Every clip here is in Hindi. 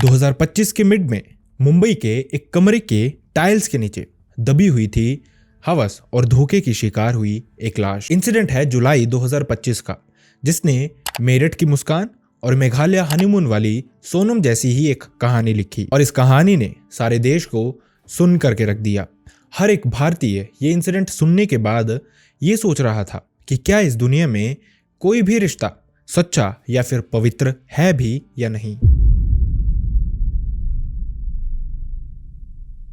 2025 के मिड में मुंबई के एक कमरे के टाइल्स के नीचे दबी हुई थी हवस और धोखे की शिकार हुई एक लाश। इंसिडेंट है जुलाई 2025 का, जिसने मेरठ की मुस्कान और मेघालय हनीमून वाली सोनम जैसी ही एक कहानी लिखी और इस कहानी ने सारे देश को सुन करके रख दिया। हर एक भारतीय ये इंसिडेंट सुनने के बाद ये सोच रहा था कि क्या इस दुनिया में कोई भी रिश्ता सच्चा या फिर पवित्र है भी या नहीं।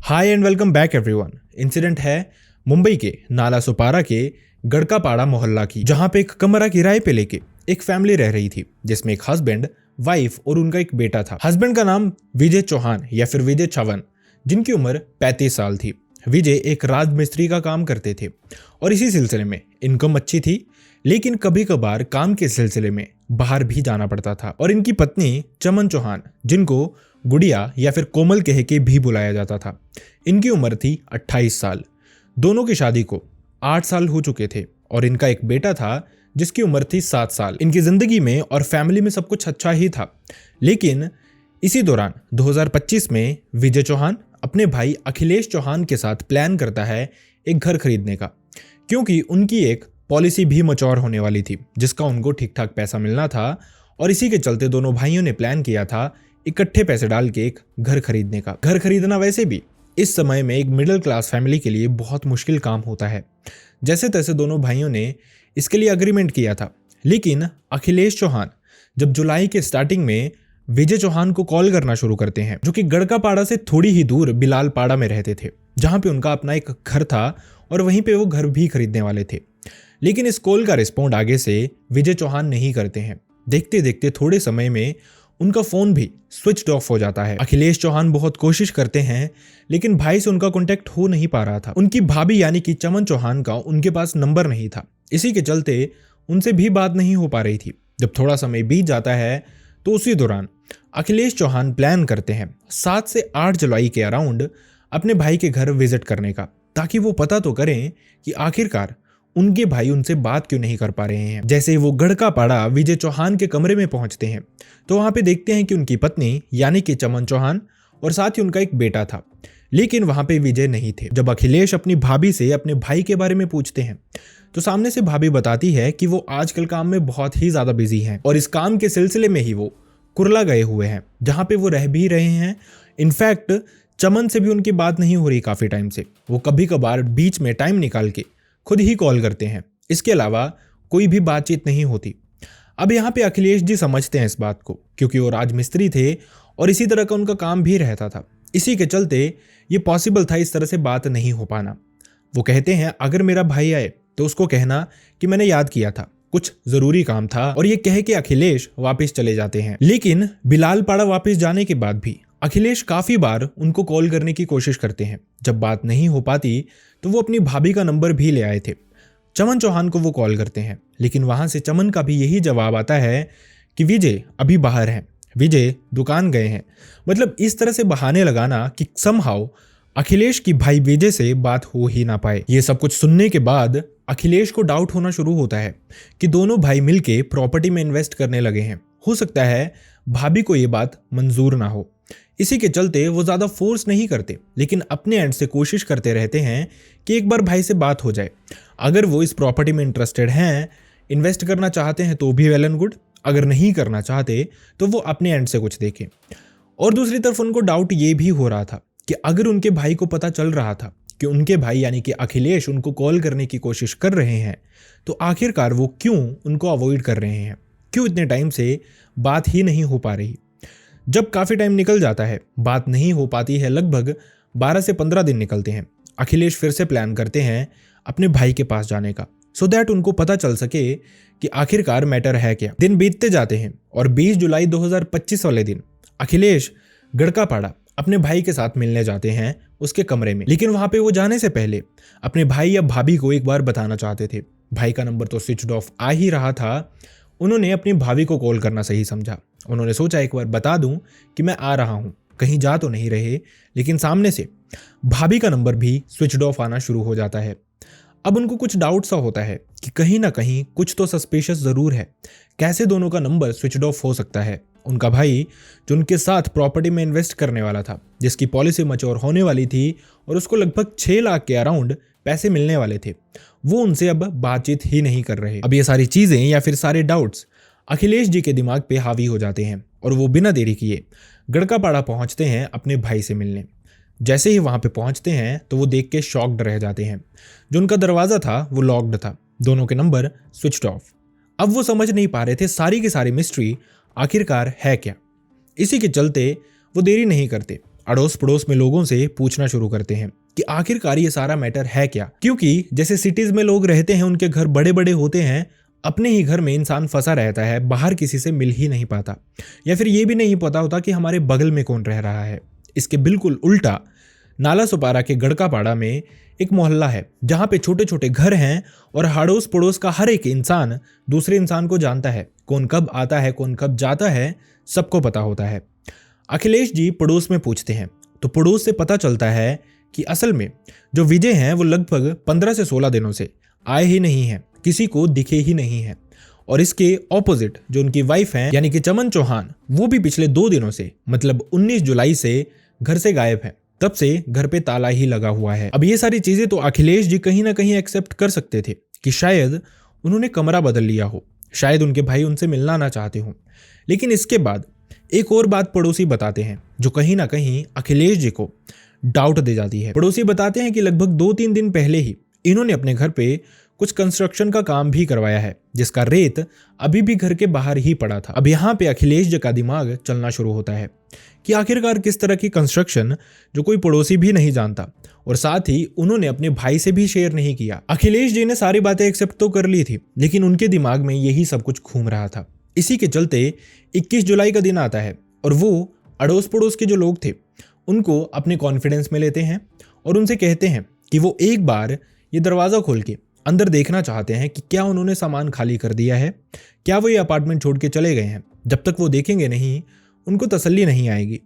Hi and welcome back everyone. Incident है मुंबई के नाला सुपारा के गड़कापाड़ा मोहल्ला की, जहां पे एक कमरा किराए पे लेके एक फैमिली रह रही थी, जिसमें एक हस्बैंड, वाइफ और उनका एक बेटा था। हस्बैंड का नाम विजय चौहान या फिर विजय चवन, जिनकी उम्र 35 साल थी। विजय एक राजमिस्त्री का काम करते थे और इसी सिलसिले में इनकम अच्छी थी, लेकिन कभी कभार काम के सिलसिले में बाहर भी जाना पड़ता था। और इनकी पत्नी चमन चौहान, जिनको गुड़िया या फिर कोमल कह के भी बुलाया जाता था, इनकी उम्र थी 28 साल। दोनों की शादी को 8 साल हो चुके थे और इनका एक बेटा था जिसकी उम्र थी 7 साल। इनकी जिंदगी में और फैमिली में सब कुछ अच्छा ही था, लेकिन इसी दौरान 2025 में विजय चौहान अपने भाई अखिलेश चौहान के साथ प्लान करता है एक घर खरीदने का, क्योंकि उनकी एक पॉलिसी भी मैच्योर होने वाली थी जिसका उनको ठीक ठाक पैसा मिलना था। और इसी के चलते दोनों भाइयों ने प्लान किया था इकट्ठे पैसे डाल के एक घर खरीदने का। घर खरीदना वैसे भी इस समय में एक मिडिल क्लास फैमिली के लिए बहुत मुश्किल काम होता है। जैसे तैसे दोनों भाइयों ने इसके लिए अग्रीमेंट किया था, लेकिन अखिलेश चौहान जब जुलाई के स्टार्टिंग में विजय चौहान को कॉल करना शुरू करते हैं, जो कि गड़कापाड़ा से थोड़ी ही दूर बिलालपाड़ा में रहते थे, जहां पे उनका अपना एक घर था और वहीं पे वो घर भी खरीदने वाले थे। लेकिन इस कॉल का रिस्पॉन्ड आगे से विजय चौहान नहीं करते हैं। देखते देखते थोड़े समय में उनका फोन भी स्विच ऑफ हो जाता है। अखिलेश चौहान बहुत कोशिश करते हैं, लेकिन भाई से उनका कांटेक्ट हो नहीं पा रहा था। उनकी भाभी यानी कि चमन चौहान का उनके पास नंबर नहीं था, इसी के चलते उनसे भी बात नहीं हो पा रही थी। जब थोड़ा समय बीत जाता है तो उसी दौरान अखिलेश चौहान प्लान करते हैं 7 से 8 जुलाई के अराउंड अपने भाई के घर विजिट करने का, ताकि वो पता तो करें कि आखिरकार उनके भाई उनसे बात क्यों नहीं कर पा रहे हैं। जैसे ही वो गड़कापाड़ा विजय चौहान के कमरे में पहुंचते हैं तो वहां पे देखते हैं कि उनकी पत्नी यानी कि चमन चौहान और साथ ही उनका एक बेटा था, लेकिन वहां पे विजय नहीं थे। जब अखिलेश अपनी भाभी से अपने भाई के बारे में पूछते हैं तो सामने से भाभी बताती है कि वो आजकल काम में बहुत ही ज्यादा बिजी हैं और इस काम के सिलसिले में ही वो कुरला गए हुए हैं, जहां पे वो रह भी रहे हैं। इनफैक्ट चमन से भी उनकी बात नहीं हो रही काफी टाइम से। वो कभी कभार बीच में टाइम निकाल के खुद ही कॉल करते हैं, इसके अलावा कोई भी बातचीत नहीं होती। अब यहाँ पे अखिलेश जी समझते हैं इस बात को, क्योंकि वो राजमिस्त्री थे और इसी तरह का उनका काम भी रहता था। इसी के चलते ये पॉसिबल था इस तरह से बात नहीं हो पाना। वो कहते हैं अगर मेरा भाई आए तो उसको कहना कि मैंने याद किया था, कुछ जरूरी काम था, और ये कह के अखिलेश वापस चले जाते हैं। लेकिन बिलालपाड़ा वापस जाने के बाद भी अखिलेश काफी बार उनको कॉल करने की कोशिश करते हैं। जब बात नहीं हो पाती तो वो अपनी भाभी का नंबर भी ले आए थे। चमन चौहान को वो कॉल करते हैं, लेकिन वहां से चमन का भी यही जवाब आता है कि विजय अभी बाहर हैं, विजय दुकान गए हैं। मतलब इस तरह से बहाने लगाना कि समहाउ अखिलेश की भाई विजय से बात हो ही ना पाए। ये सब कुछ सुनने के बाद अखिलेश को डाउट होना शुरू होता है कि दोनों भाई मिलके प्रॉपर्टी में इन्वेस्ट करने लगे हैं। हो सकता है भाभी को ये बात मंजूर ना हो, इसी के चलते वो ज्यादा फोर्स नहीं करते, लेकिन अपने एंड से कोशिश करते रहते हैं कि एक बार भाई से बात हो जाए। अगर वो इस प्रॉपर्टी में इंटरेस्टेड हैं, इन्वेस्ट करना चाहते हैं तो भी वेल एंड गुड, अगर नहीं करना चाहते तो वो अपने एंड से कुछ देखें। और दूसरी तरफ उनको डाउट ये भी हो रहा था कि अगर उनके भाई को पता चल रहा था कि उनके भाई यानी कि अखिलेश उनको कॉल करने की कोशिश कर रहे हैं, तो आखिरकार वो क्यों उनको अवॉइड कर रहे हैं, क्यों इतने टाइम से बात ही नहीं हो पा रही। जब काफ़ी टाइम निकल जाता है, बात नहीं हो पाती है, लगभग 12 से 15 दिन निकलते हैं। अखिलेश फिर से प्लान करते हैं अपने भाई के पास जाने का, सो दैट उनको पता चल सके कि आखिरकार मैटर है क्या। दिन बीतते जाते हैं और 20 जुलाई 2025 वाले दिन अखिलेश गड़कापाड़ा अपने भाई के साथ मिलने जाते हैं उसके कमरे में। लेकिन वहां पे वो जाने से पहले अपने भाई या भाभी को एक बार बताना चाहते थे। भाई का नंबर तो स्विच ऑफ आ ही रहा था। उन्होंने अपनी भाभी को कॉल करना सही समझा। उन्होंने सोचा एक बार बता दूं कि मैं आ रहा हूं, कहीं जा तो नहीं रहे। लेकिन सामने से भाभी का नंबर भी स्विच ऑफ आना शुरू हो जाता है। अब उनको कुछ डाउट सा होता है कि कहीं ना कहीं कुछ तो सस्पिशियस जरूर है। कैसे दोनों का नंबर स्विच्ड ऑफ हो सकता है? उनका भाई जो उनके साथ प्रॉपर्टी में इन्वेस्ट करने वाला था, जिसकी पॉलिसी मैच्योर होने वाली थी और उसको लगभग 6 लाख के अराउंड पैसे मिलने वाले थे, वो उनसे अब बातचीत ही नहीं कर रहे। अब ये सारी चीजें या फिर सारे डाउट्स अखिलेश जी के दिमाग पे हावी हो जाते हैं और वो बिना देरी किए गड़कापाड़ा पहुंचते हैं अपने भाई से मिलने। जैसे ही वहां पे पहुंचते हैं तो वो देख के शॉक्ड रह जाते हैं। जो उनका दरवाजा था वो लॉक्ड था, दोनों के नंबर स्विच्ड ऑफ। अब वो समझ नहीं पा रहे थे सारी की सारी मिस्ट्री आखिरकार है क्या। इसी के चलते वो देरी नहीं करते, अड़ोस पड़ोस में लोगों से पूछना शुरू करते हैं कि आखिरकार ये सारा मैटर है क्या। क्योंकि जैसे सिटीज में लोग रहते हैं, उनके घर बड़े बड़े होते हैं, अपने ही घर में इंसान फंसा रहता है, बाहर किसी से मिल ही नहीं पाता, या फिर ये भी नहीं पता होता कि हमारे बगल में कौन रह रहा है। इसके बिल्कुल उल्टा नालासोपारा के गड़कापाड़ा में एक मोहल्ला है जहां पे छोटे छोटे घर हैं और अड़ोस पड़ोस का हर एक इंसान दूसरे इंसान को जानता है। कौन कब आता है, कौन कब जाता है, सबको पता होता है। अखिलेश जी पड़ोस में पूछते हैं तो पड़ोस से पता चलता है कि असल में जो विजय हैं वो लगभग 15 से 16 दिनों से आए ही नहीं हैं, किसी को दिखे ही नहीं हैं। और इसके ऑपोजिट जो उनकी वाइफ हैं यानी कि चमन चौहान, वो भी पिछले 2 दिनों से मतलब 19 जुलाई से घर से गायब है। तब से घर पे ताला ही लगा हुआ है। अब ये सारी चीजें तो अखिलेश जी कहीं ना कहीं एक्सेप्ट कर सकते थे कि शायद उन्होंने कमरा बदल लिया हो, शायद उनके भाई उनसे मिलना ना चाहते हो। लेकिन इसके बाद एक और बात पड़ोसी बताते हैं जो कहीं ना कहीं अखिलेश जी को डाउट दे जाती है। पड़ोसी बताते हैं कि लगभग 2-3 दिन पहले ही इन्होंने अपने घर पे कुछ कंस्ट्रक्शन का काम भी करवाया है, जिसका रेत अभी भी घर के बाहर ही पड़ा था। अब यहाँ पे अखिलेश जी का दिमाग चलना शुरू होता है कि आखिरकार किस तरह की कंस्ट्रक्शन जो कोई पड़ोसी भी नहीं जानता, और साथ ही उन्होंने अपने भाई से भी शेयर नहीं किया। अखिलेश जी ने सारी बातें एक्सेप्ट तो कर ली थी, लेकिन उनके दिमाग में यही सब कुछ घूम रहा था। इसी के चलते 21 जुलाई का दिन आता है और वो अड़ोस पड़ोस के जो लोग थे उनको अपने कॉन्फिडेंस में लेते हैं और उनसे कहते हैं कि वो एक बार ये दरवाज़ा खोल के अंदर देखना चाहते हैं कि क्या उन्होंने सामान खाली कर दिया है, क्या वो ये अपार्टमेंट छोड़ के चले गए हैं। जब तक वो देखेंगे नहीं उनको तसल्ली नहीं आएगी।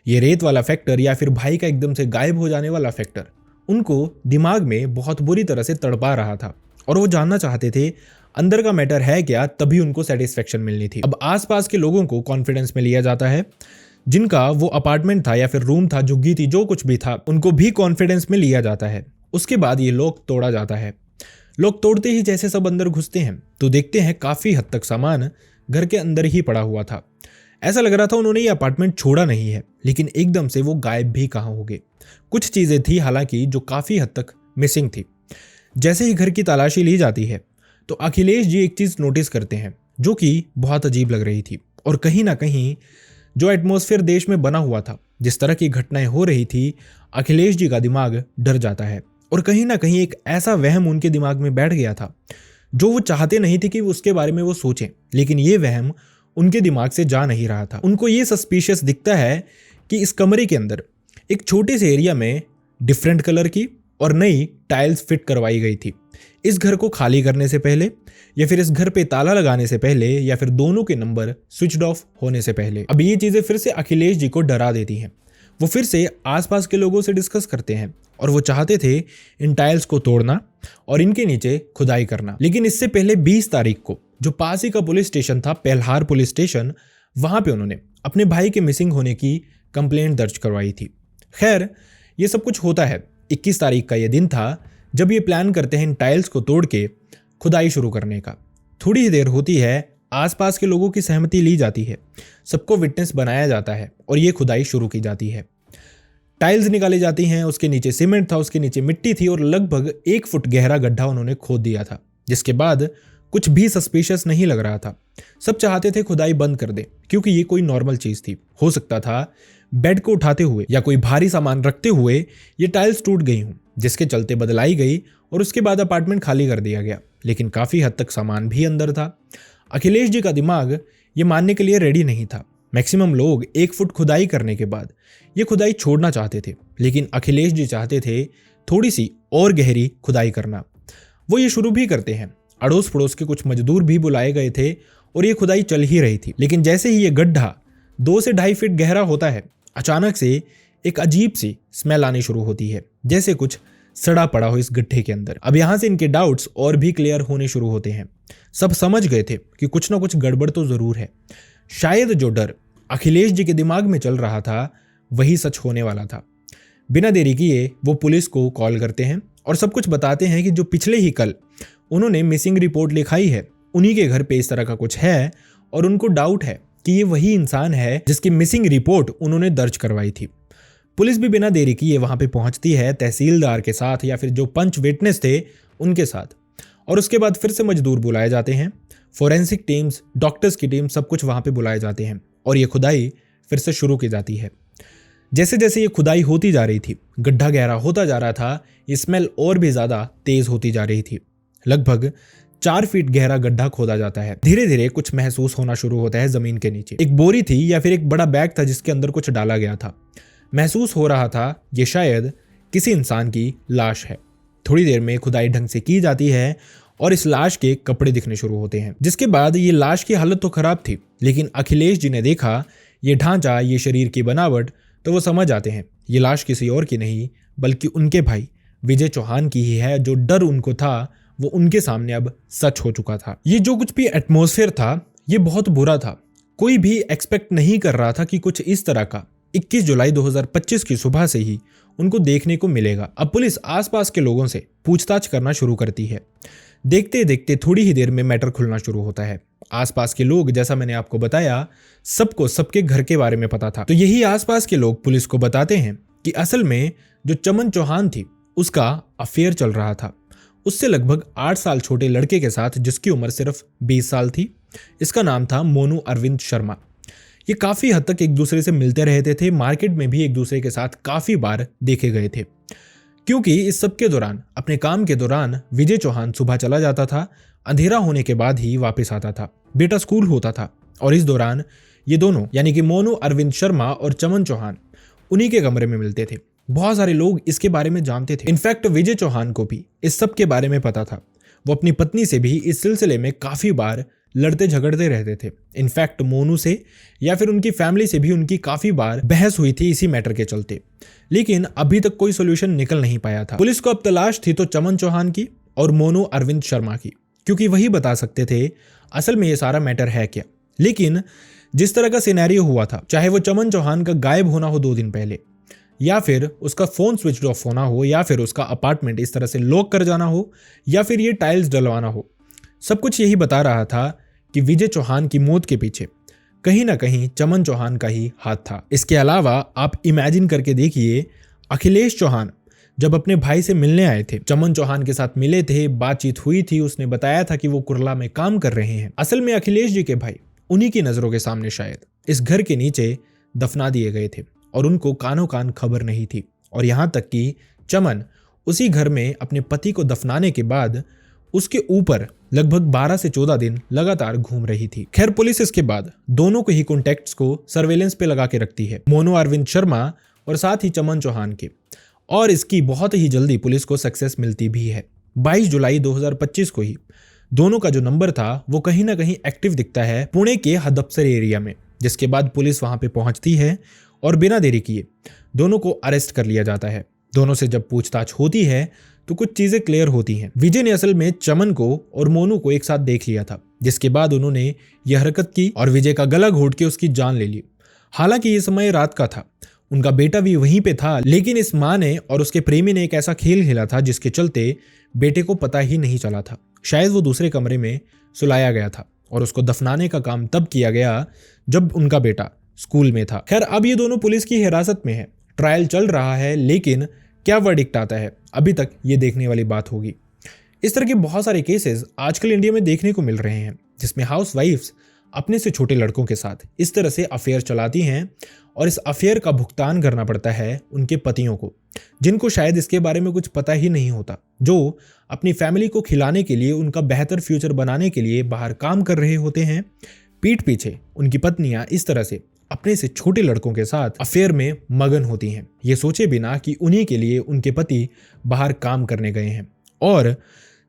ये रेत वाला फैक्टर या फिर भाई का एकदम से गायब हो जाने वाला फैक्टर उनको दिमाग में बहुत बुरी तरह से तड़पा रहा था और वो जानना चाहते थे अंदर का मैटर है क्या, तभी उनको सेटिस्फेक्शन मिलनी थी। अब आसपास के लोगों को कॉन्फिडेंस में लिया जाता है, जिनका वो अपार्टमेंट था या फिर रूम था, झुग्गी थी, जो कुछ भी था, उनको भी कॉन्फिडेंस में लिया जाता है। उसके बाद ये लॉक तोड़ा जाता है। लोग तोड़ते ही जैसे सब अंदर घुसते हैं तो देखते हैं काफी हद तक सामान घर के अंदर ही पड़ा हुआ था। ऐसा लग रहा था उन्होंने ये अपार्टमेंट छोड़ा नहीं है, लेकिन एकदम से वो गायब भी कहाँ हो गए। कुछ चीजें थी हालांकि जो काफी हद तक मिसिंग थी। जैसे ही घर की तलाशी ली जाती है तो अखिलेश जी एक चीज नोटिस करते हैं जो कि बहुत अजीब लग रही थी, और कहीं ना कहीं जो एटमॉस्फेयर देश में बना हुआ था, जिस तरह की घटनाएं हो रही थी, अखिलेश जी का दिमाग डर जाता है। और कहीं ना कहीं एक ऐसा वहम उनके दिमाग में बैठ गया था जो वो चाहते नहीं थे कि उसके बारे में वो सोचें, लेकिन ये वहम उनके दिमाग से जा नहीं रहा था। उनको ये सस्पिशियस दिखता है कि इस कमरे के अंदर एक छोटे से एरिया में डिफरेंट कलर की और नई टाइल्स फिट करवाई गई थी। इस घर को खाली करने से पहले या फिर इस घर पे ताला लगाने से पहले या फिर दोनों के नंबर स्विच्ड ऑफ होने से पहले। अब ये चीजें फिर से अखिलेश जी को डरा देती हैं। वो फिर से आसपास के लोगों से डिस्कस करते हैं और वो चाहते थे इन टाइल्स को तोड़ना और इनके नीचे खुदाई करना। लेकिन इससे पहले 20 तारीख को जो पास ही का पुलिस स्टेशन था, पेल्हार पुलिस स्टेशन, वहां पे उन्होंने अपने भाई के मिसिंग होने की कंप्लेंट दर्ज करवाई थी। खैर ये सब कुछ होता है। 21 तारीख का ये दिन था जब ये प्लान करते हैं इन टाइल्स को तोड़ के खुदाई शुरू करने का। थोड़ी ही देर होती है, आसपास के लोगों की सहमति ली जाती है, सबको विटनेस बनाया जाता है और ये खुदाई शुरू की जाती है। टाइल्स निकाली जाती हैं, उसके नीचे सीमेंट था, उसके नीचे मिट्टी थी और लगभग 1 फुट गहरा गड्ढा उन्होंने खोद दिया था, जिसके बाद कुछ भी सस्पिशियस नहीं लग रहा था। सब चाहते थे खुदाई बंद कर दे क्योंकि ये कोई नॉर्मल चीज थी। हो सकता था बेड को उठाते हुए या कोई भारी सामान रखते हुए ये टाइल्स टूट गई हूं, जिसके चलते बदलाई गई और उसके बाद अपार्टमेंट खाली कर दिया गया। लेकिन काफी हद तक सामान भी अंदर था। अखिलेश जी का दिमाग ये मानने के लिए रेडी नहीं था। मैक्सिमम लोग 1 फुट खुदाई करने के बाद ये खुदाई छोड़ना चाहते थे, लेकिन अखिलेश जी चाहते थे थोड़ी सी और गहरी खुदाई करना। वो ये शुरू भी करते हैं। अड़ोस पड़ोस के कुछ मजदूर भी बुलाए गए थे और ये खुदाई चल ही रही थी। लेकिन जैसे ही ये गड्ढा 2 से 2.5 फीट गहरा होता है, अचानक से एक अजीब सी स्मेल आनी शुरू होती है, जैसे कुछ सड़ा पड़ा हो इस गड्ढे के अंदर। अब यहाँ से इनके डाउट्स और भी क्लियर होने शुरू होते हैं। सब समझ गए थे कि कुछ ना कुछ गड़बड़ तो जरूर है। शायद जो डर अखिलेश जी के दिमाग में चल रहा था वही सच होने वाला था। बिना देरी किए वो पुलिस को कॉल करते हैं और सब कुछ बताते हैं कि जो पिछले ही कल उन्होंने मिसिंग रिपोर्ट लिखाई है, उन्हीं के घर पे इस तरह का कुछ है और उनको डाउट है कि ये वही इंसान है जिसकी मिसिंग रिपोर्ट उन्होंने दर्ज करवाई थी। पुलिस भी बिना देरी किए वहां पे पहुंचती है, तहसीलदार के साथ या फिर जो पंच विटनेस थे उनके साथ। और उसके बाद फिर से मजदूर बुलाए जाते हैं, फोरेंसिक टीम्स, डॉक्टर्स की टीम, सब कुछ वहां पे बुलाए जाते हैं और ये खुदाई फिर से शुरू की जाती है। जैसे जैसे ये खुदाई होती जा रही थी, गड्ढा गहरा होता जा रहा था, ये स्मेल और भी ज्यादा तेज होती जा रही थी। लगभग 4 फीट गहरा गड्ढा खोदा जाता है। धीरे धीरे कुछ महसूस होना शुरू होता है जमीन के नीचे। एक बोरी थी या फिर एक बड़ा बैग था जिसके अंदर कुछ डाला गया था। महसूस हो रहा था ये शायद किसी इंसान की लाश है। थोड़ी देर में खुदाई ढंग से की जाती है और इस लाश के कपड़े दिखने शुरू होते हैं। जिसके बाद ये लाश की हालत तो खराब थी, लेकिन अखिलेश जी ने देखा ये ढांचा, ये शरीर की बनावट, तो वो समझ आते हैं ये लाश किसी और की नहीं बल्कि उनके भाई विजय चौहान की ही है। जो डर उनको था वो उनके सामने अब सच हो चुका था। ये जो कुछ भी एटमॉस्फेयर था ये बहुत बुरा था। कोई भी एक्सपेक्ट नहीं कर रहा था कि कुछ इस तरह का 21 जुलाई 2025 की सुबह से ही उनको देखने को मिलेगा। अब पुलिस आसपास के लोगों से पूछताछ करना शुरू करती है। देखते देखते थोड़ी ही देर में मैटर खुलना शुरू होता है। आसपास के लोग, जैसा मैंने आपको बताया, सबको सबके घर के बारे में पता था। तो यही आसपास के लोग पुलिस को बताते हैं कि असल में जो चमन चौहान थी उसका अफेयर चल रहा था उससे लगभग 8 साल छोटे लड़के के साथ, जिसकी उम्र सिर्फ 20 साल थी। इसका नाम था मोनू अरविंद शर्मा। ये काफी हद तक एक दूसरे से मिलते रहते थे, मार्केट में भी एक दूसरे के साथ काफी बार देखे गए थे। क्योंकि इस सब के दौरान, अपने काम के दौरान, विजय चौहान सुबह चला जाता था, अंधेरा होने के बाद ही वापस आता था। बेटा स्कूल होता था और इस दौरान ये दोनों यानी कि मोनू अरविंद शर्मा और चमन चौहान उन्हीं के कमरे में मिलते थे। बहुत सारे लोग इसके बारे में जानते थे। इनफैक्ट विजय चौहान को भी इस सब के बारे में पता था। वो अपनी पत्नी से भी इस सिलसिले में काफी बार लड़ते झगड़ते रहते थे। इनफैक्ट मोनू से या फिर उनकी फैमिली से भी उनकी काफी बार बहस हुई थी इसी मैटर के चलते, लेकिन अभी तक कोई सोल्यूशन निकल नहीं पाया था। पुलिस को अब तलाश थी तो चमन चौहान की और मोनू अरविंद शर्मा की, क्योंकि वही बता सकते थे असल में ये सारा मैटर है क्या। लेकिन जिस तरह का सिनेरियो हुआ था, चाहे वो चमन चौहान का गायब होना हो 2 दिन पहले, या फिर उसका फोन स्विच ऑफ होना हो, या फिर उसका अपार्टमेंट इस तरह से लॉक कर जाना हो, या फिर ये टाइल्स डलवाना हो, सब कुछ यही बता रहा था कि विजय चौहान की मौत के पीछे कहीं ना कहीं चमन चौहान का ही हाथ था। इसके अलावा आप इमेजिन करके देखिए, अखिलेश चौहान जब अपने भाई से मिलने आए थे, चमन चौहान के साथ मिले थे, बातचीत हुई थी, उसने बताया था कि वो कुरला में काम कर रहे हैं। असल में अखिलेश जी के भाई उन्हीं की नजरों के सामने शायद इस घर के नीचे दफना दिए गए थे और उनको कानों कान खबर नहीं थी। और यहां तक कि चमन उसी घर में अपने पति को दफनाने के बाद उसके ऊपर लगभग 12 से 14 दिन लगातार घूम रही थी। खैर, पुलिस इसके बाद दोनों के ही कॉन्टैक्ट्स को सर्वेलेंस पे लगा के रखती है, मोनू अरविंद शर्मा और साथ ही चमन चौहान के, और इसकी बहुत ही जल्दी पुलिस को सक्सेस मिलती भी है। 22 जुलाई 2025 को ही दोनों का जो नंबर था वो कहीं ना कहीं एक्टिव दिखता है पुणे के हडपसर एरिया में, जिसके बाद पुलिस वहां पे पहुंचती है और बिना देरी किए दोनों को अरेस्ट कर लिया जाता है। दोनों से जब पूछताछ होती है तो कुछ चीजें क्लियर होती हैं। विजय ने असल में चमन को और मोनू को एक साथ देख लिया था, जिसके बाद उन्होंने यह हरकत की और विजय का गला घोट के उसकी जान ले ली। हालांकि ये समय रात का था, उनका बेटा भी वहीं पे था, लेकिन इस माँ ने और उसके प्रेमी ने एक ऐसा खेल खेला था जिसके चलते बेटे को पता ही नहीं चला था। शायद वो दूसरे कमरे में सुलाया गया था और उसको दफनाने का काम तब किया गया जब उनका बेटा स्कूल में था। खैर, अब ये दोनों पुलिस की हिरासत में है, ट्रायल चल रहा है, लेकिन क्या वर्डिक्ट आता है अभी तक ये देखने वाली बात होगी। इस तरह के बहुत सारे केसेस आजकल इंडिया में देखने को मिल रहे हैं, जिसमें हाउसवाइफ्स अपने से छोटे लड़कों के साथ इस तरह से अफेयर चलाती हैं और इस अफेयर का भुगतान करना पड़ता है उनके पतियों को, जिनको शायद इसके बारे में कुछ पता ही नहीं होता, जो अपनी फैमिली को खिलाने के लिए, उनका बेहतर फ्यूचर बनाने के लिए बाहर काम कर रहे होते हैं। पीठ पीछे उनकी पत्नियां इस तरह से अपने से छोटे लड़कों के साथ अफेयर में मगन होती हैं, ये सोचे बिना कि उन्हीं के लिए उनके पति बाहर काम करने गए हैं। और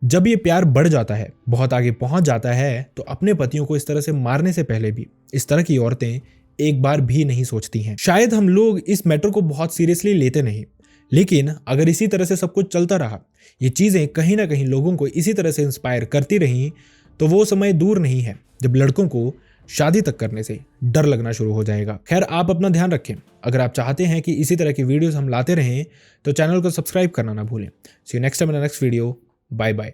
जब ये प्यार बढ़ जाता है, बहुत आगे पहुंच जाता है, तो अपने पतियों को इस तरह से मारने से पहले भी इस तरह की औरतें एक बार भी नहीं सोचती हैं। शायद हम लोग इस मैटर को बहुत सीरियसली लेते नहीं, लेकिन अगर इसी तरह से सब कुछ चलता रहा, ये चीज़ें कहीं ना कहीं लोगों को इसी तरह से इंस्पायर करती रहीं, तो वो समय दूर नहीं है जब लड़कों को शादी तक करने से डर लगना शुरू हो जाएगा। खैर, आप अपना ध्यान रखें। अगर आप चाहते हैं कि इसी तरह की वीडियोस हम लाते रहें तो चैनल को सब्सक्राइब करना ना भूलें। See you next time in the next video. Bye bye.